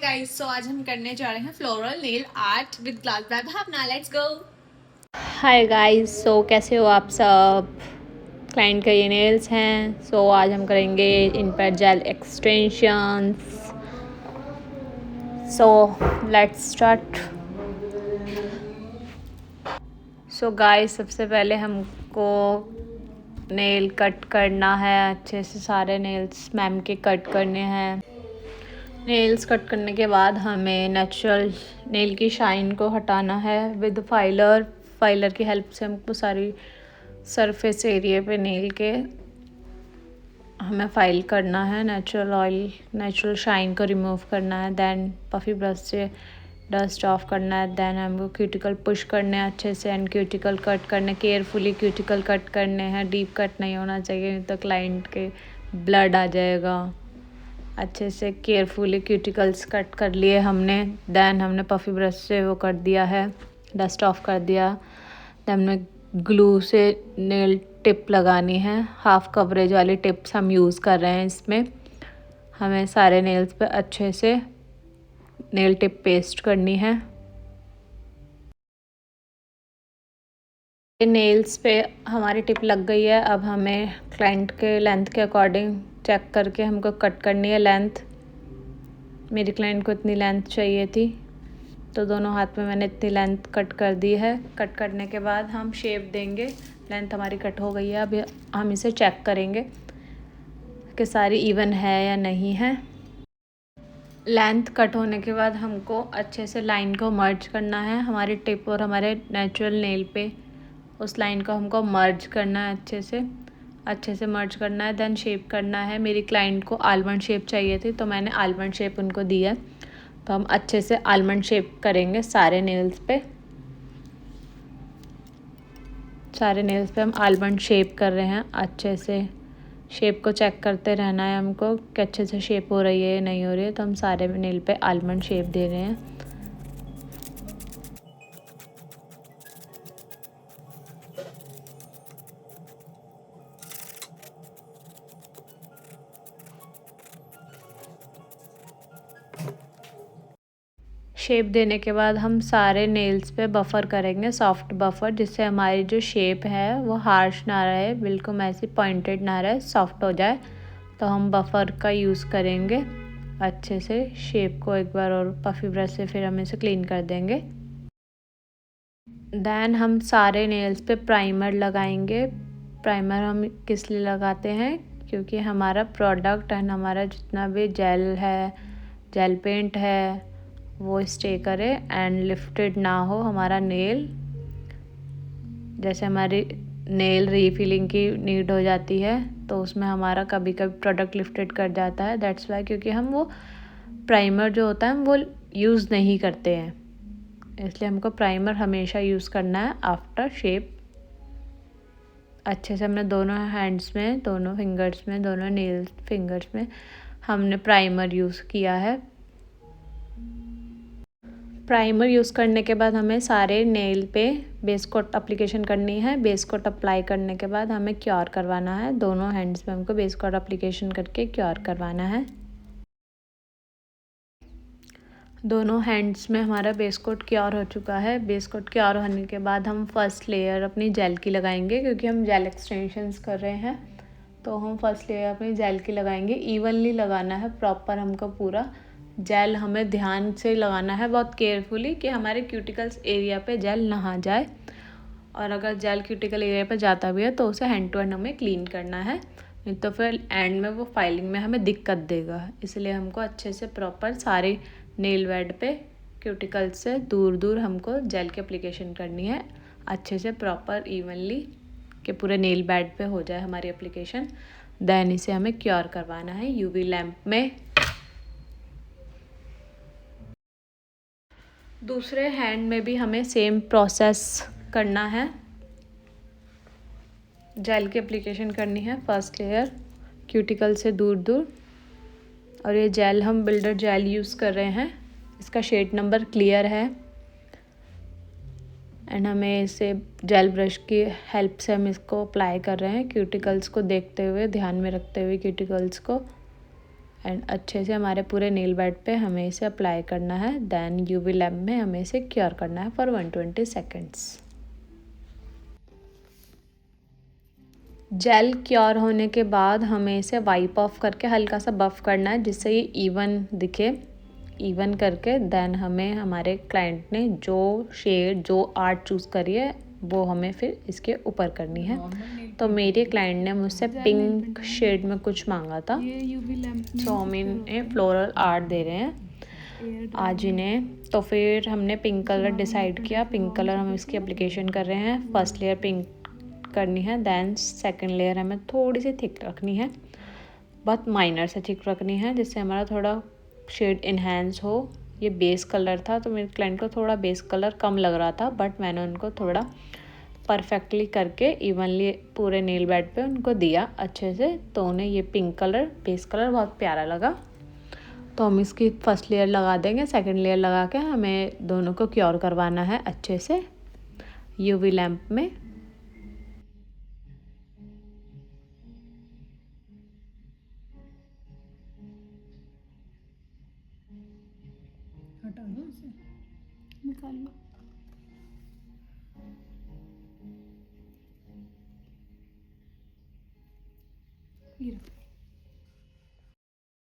Guys, सो आज हम करने जा रहे हैं floral nail art with glass bag. Bhavna, let's go. Hi guys, so कैसे हो आप सब। क्लाइंट का ये नेल्स हैं। सो आज हम करेंगे इन पर gel extensions. So let's start. So guys, सबसे पहले हमको नेल कट करना है। अच्छे से सारे नेल्स मैम के कट करने हैं। नेल्स कट करने के बाद हमें नेचुरल नेल की शाइन को हटाना है विद फाइलर की हेल्प से हमको सारी सरफेस एरिया पे नेल के हमें फाइल करना है। नेचुरल शाइन को रिमूव करना है। देन पफ़ी ब्रश से डस्ट ऑफ करना है। देन हमको क्यूटिकल पुश करने हैं अच्छे से एंड क्यूटिकल कट करने, केयरफुली क्यूटिकल कट करने हैं। डीप कट नहीं होना चाहिए, नहीं तो क्लाइंट के ब्लड आ जाएगा। अच्छे से केयरफुली क्यूटिकल्स कट कर लिए हमने। देन हमने पफ़ी ब्रश से वो कर दिया है, डस्ट ऑफ कर दिया। देन हमने ग्लू से नेल टिप लगानी है। हाफ कवरेज वाली टिप्स हम यूज़ कर रहे हैं इसमें। हमें सारे नेल्स पे अच्छे से नेल टिप पेस्ट करनी है। नेल्स पे हमारी टिप लग गई है। अब हमें क्लाइंट के लेंथ के अकॉर्डिंग चेक करके हमको कट करनी है लेंथ। मेरी क्लाइंट को इतनी लेंथ चाहिए थी, तो दोनों हाथ में मैंने इतनी लेंथ कट कर दी है। कट करने के बाद हम शेप देंगे। लेंथ हमारी कट हो गई है। अभी हम इसे चेक करेंगे कि सारी इवन है या नहीं है। लेंथ कट होने के बाद हमको अच्छे से लाइन को मर्ज करना है। हमारी टिप और हमारे नेचुरल नेल पे उस लाइन को हमको मर्ज करना है, अच्छे से मर्ज करना है। देन शेप करना है। मेरी क्लाइंट को आलमंड शेप चाहिए थी, तो मैंने आलमंड शेप उनको दी है। तो हम अच्छे से आलमंड शेप करेंगे सारे नेल्स पे। हम आलमंड शेप कर रहे हैं। अच्छे से शेप को चेक करते रहना है हमको कि अच्छे से शेप हो रही है या नहीं हो रही है। तो हम सारे नेल पे आलमंड शेप दे रहे हैं। शेप देने के बाद हम सारे नेल्स पे बफ़र करेंगे, सॉफ्ट बफ़र, जिससे हमारी जो शेप है वो हार्श ना रहे, बिल्कुल ऐसी पॉइंटेड ना रहे, सॉफ्ट हो जाए। तो हम बफ़र का यूज़ करेंगे। अच्छे से शेप को एक बार और पफ़ी ब्रश से फिर हम इसे क्लीन कर देंगे। देन हम सारे नेल्स पे प्राइमर लगाएंगे। प्राइमर हम किस लिए लगाते हैं, क्योंकि हमारा प्रोडक्ट एंड हमारा जितना भी जेल पेंट है वो स्टे करे एंड लिफ्टेड ना हो हमारा नेल। जैसे हमारी नेल रीफिलिंग की नीड हो जाती है, तो उसमें हमारा कभी कभी प्रोडक्ट लिफ्टेड कर जाता है। दैट्स वाई, क्योंकि हम वो प्राइमर जो होता है हम वो यूज़ नहीं करते हैं, इसलिए हमको प्राइमर हमेशा यूज़ करना है आफ्टर शेप। अच्छे से हमने दोनों हैंड्स में, दोनों फिंगर्स में, दोनों नेल फिंगर्स में हमने प्राइमर यूज़ किया है। प्राइमर यूज़ करने के बाद हमें सारे नेल पे बेस कोट अप्लीकेशन करनी है। बेस कोट अप्लाई करने के बाद हमें क्योर करवाना है। दोनों हैंड्स में हमको बेस कोट अप्लीकेशन करके क्योर करवाना है। दोनों हैंड्स में हमारा बेस कोट क्योर हो चुका है। बेस कोट क्योर होने के बाद हम फर्स्ट लेयर अपनी जेल की लगाएंगे, क्योंकि हम जेल एक्सटेंशंस कर रहे हैं। तो हम फर्स्ट लेयर अपनी जेल की लगाएंगे। इवनली लगाना है प्रॉपर हमको पूरा जेल। हमें ध्यान से लगाना है, बहुत केयरफुली, कि हमारे क्यूटिकल्स एरिया पे जेल ना आ जाए। और अगर जेल क्यूटिकल एरिया पे जाता भी है तो उसे हैंड टू हैंड हमें क्लीन करना है, नहीं तो फिर एंड में वो फाइलिंग में हमें दिक्कत देगा। इसलिए हमको अच्छे से प्रॉपर सारे नेल बेड पे क्यूटिकल से दूर दूर हमको जेल की एप्लीकेशन करनी है, अच्छे से प्रॉपर इवनली, कि पूरे नेल बेड पे हो जाए हमारी एप्लीकेशन। देन इसे हमें क्योर करवाना है यूवी लैम्प में। दूसरे हैंड में भी हमें सेम प्रोसेस करना है। जेल की एप्लीकेशन करनी है फर्स्ट लेयर क्यूटिकल से दूर दूर। और ये जेल हम बिल्डर जेल यूज़ कर रहे हैं। इसका शेड नंबर क्लियर है। एंड हमें इसे जेल ब्रश की हेल्प से हम इसको अप्लाई कर रहे हैं, क्यूटिकल्स को देखते हुए, ध्यान में रखते हुए क्यूटिकल्स को। एंड अच्छे से हमारे पूरे नेल बेड पे हमें इसे अप्लाई करना है। देन यूवी लैम्प में हमें इसे क्योर करना है फॉर 120 सेकेंड्स। जेल क्योर होने के बाद हमें इसे वाइप ऑफ करके हल्का सा बफ़ करना है जिससे ये इवन दिखे। इवन करके देन हमें हमारे क्लाइंट ने जो शेड जो आर्ट चूज़ करी है वो हमें फिर इसके ऊपर करनी है। तो मेरे क्लाइंट ने मुझसे पिंक शेड में कुछ मांगा था, सो हम इन्हें फ्लोरल आर्ट दे रहे हैं आज इन्हें। तो फिर हमने पिंक कलर डिसाइड किया, पिंक कलर हम इसकी एप्लीकेशन कर रहे हैं। फर्स्ट लेयर पिंक करनी है, देन सेकंड लेयर हमें थोड़ी सी थिक रखनी है, बहुत माइनर से थिक रखनी है जिससे हमारा थोड़ा शेड इन्हेंस हो। ये बेस कलर था तो मेरे क्लाइंट को थोड़ा बेस कलर कम लग रहा था, बट मैंने उनको थोड़ा परफेक्टली करके इवनली पूरे नेल बेड पे उनको दिया अच्छे से, तो उन्हें ये पिंक कलर बेस कलर बहुत प्यारा लगा। तो हम इसकी फर्स्ट लेयर लगा देंगे, सेकंड लेयर लगा के हमें दोनों को क्योर करवाना है अच्छे से यूवी लैम्प में। हटा दो इसे, निकाल लो।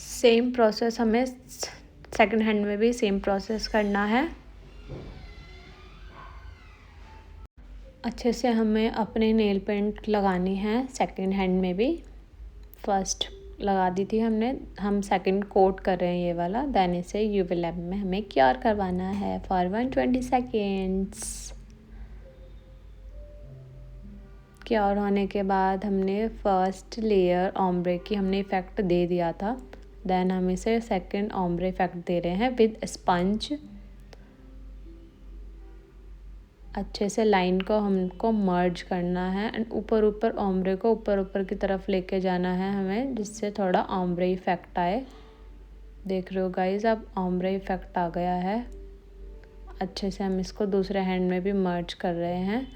सेम प्रोसेस हमें सेकंड हैंड में भी सेम प्रोसेस करना है। अच्छे से हमें अपने नेल पेंट लगानी है सेकंड हैंड में भी। फर्स्ट लगा दी थी हमने, हम सेकंड कोट कर रहे हैं ये वाला। देन इसे यूवी लैम्प में हमें क्योर करवाना है फॉर 120 सेकेंड्स। क्योर होने के बाद हमने फर्स्ट लेयर ओम्ब्रे की हमने इफ़ेक्ट दे दिया था। देन हम इसे सेकंड ओम्ब्रे इफ़ेक्ट दे रहे हैं विद स्पंज। अच्छे से लाइन को हमको मर्ज करना है एंड ऊपर ऊपर ओम्ब्रे को ऊपर ऊपर की तरफ लेके जाना है हमें, जिससे थोड़ा ओम्ब्रे इफ़ेक्ट आए। देख रहे हो गाइस, अब ओम्ब्रे इफ़ेक्ट आ गया है। अच्छे से हम इसको दूसरे हैंड में भी मर्ज कर रहे हैं।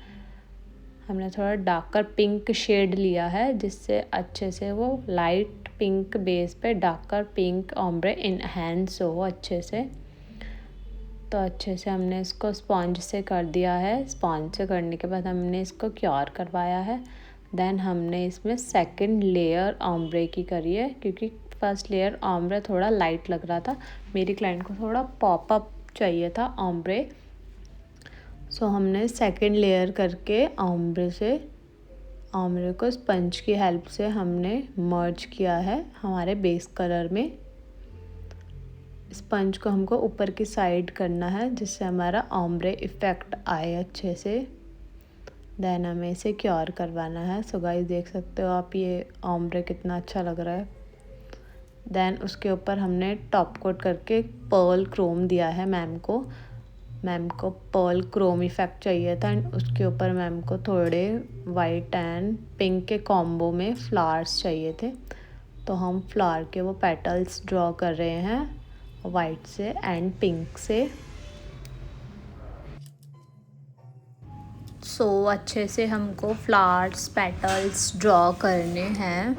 हमने थोड़ा डार्कर पिंक शेड लिया है जिससे अच्छे से वो लाइट पिंक बेस पे डार्कर पिंक ओम्ब्रे इनहेंस हो अच्छे से। तो अच्छे से हमने इसको स्पॉन्ज से कर दिया है। स्पॉन्ज से करने के बाद हमने इसको क्योर करवाया है। देन हमने इसमें सेकंड लेयर ओम्ब्रे की करी है, क्योंकि फर्स्ट लेयर ओम्ब्रे थोड़ा लाइट लग रहा था। मेरी क्लाइंट को थोड़ा पॉपअप चाहिए था ओम्ब्रे, सो हमने सेकंड लेयर करके ओम्ब्रे को स्पंज की हेल्प से हमने मर्ज किया है हमारे बेस कलर में। स्पंज को हमको ऊपर की साइड करना है जिससे हमारा ओम्ब्रे इफ़ेक्ट आए अच्छे से। देन हमें इसे क्योर करवाना है। सो गाइस देख सकते हो आप, ये ओम्ब्रे कितना अच्छा लग रहा है। देन उसके ऊपर हमने टॉप कोट करके पर्ल क्रोम दिया है मैम को। मैम को पर्ल क्रोम इफ़ेक्ट चाहिए था एंड उसके ऊपर मैम को थोड़े वाइट एंड पिंक के कॉम्बो में फ्लावर्स चाहिए थे, तो हम फ्लावर के वो पेटल्स ड्रॉ कर रहे हैं वाइट से एंड पिंक से। सो अच्छे से हमको फ्लावर्स पेटल्स ड्रॉ करने हैं।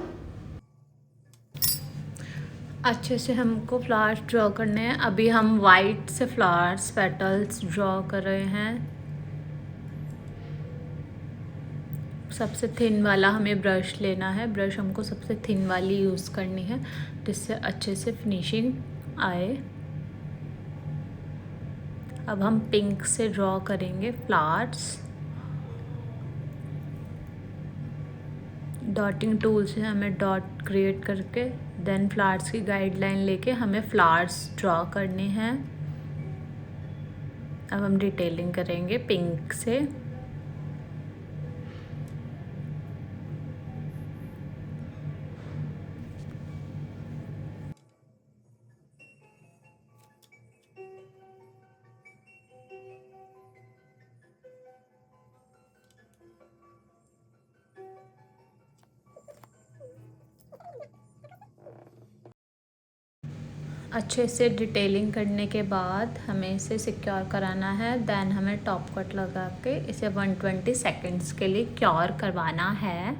अच्छे से हमको फ्लावर्स ड्रॉ करने हैं। अभी हम वाइट से फ्लावर्स पेटल्स ड्रॉ कर रहे हैं। सबसे थिन वाला हमें ब्रश लेना है। ब्रश हमको सबसे थिन वाली यूज़ करनी है जिससे अच्छे से फिनिशिंग आए। अब हम पिंक से ड्रॉ करेंगे फ्लावर्स। डॉटिंग टूल से हमें डॉट क्रिएट करके देन फ्लावर्स की गाइडलाइन लेके हमें फ्लावर्स ड्रॉ करने हैं। अब हम डिटेलिंग करेंगे पिंक से। अच्छे से डिटेलिंग करने के बाद हमें इसे सिक्योर कराना है। देन हमें टॉप कट लगा के इसे 120 सेकेंड्स के लिए क्योर करवाना है।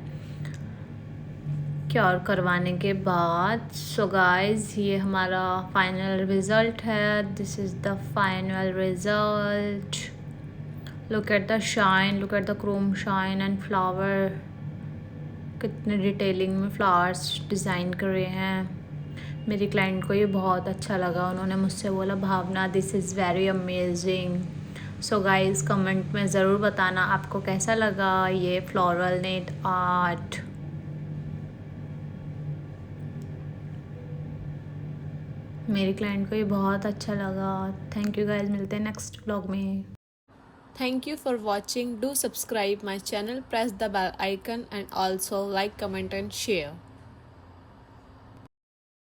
क्योर करवाने के बाद। सो गाइस ये हमारा फाइनल रिज़ल्ट है। This is the final result. Look at the shine, look at the Chrome shine and flower. कितने डिटेलिंग में फ्लावर्स डिज़ाइन करे हैं। मेरी क्लाइंट को ये बहुत अच्छा लगा। उन्होंने मुझसे बोला Bhavna this is very amazing. So guys comment में ज़रूर बताना आपको कैसा लगा ये फ्लोरल नेल आर्ट। मेरी क्लाइंट को ये बहुत अच्छा लगा। थैंक यू गाइस, मिलते हैं नेक्स्ट व्लॉग में। Thank you for watching. Do subscribe my channel, press the bell icon and also like, comment and share.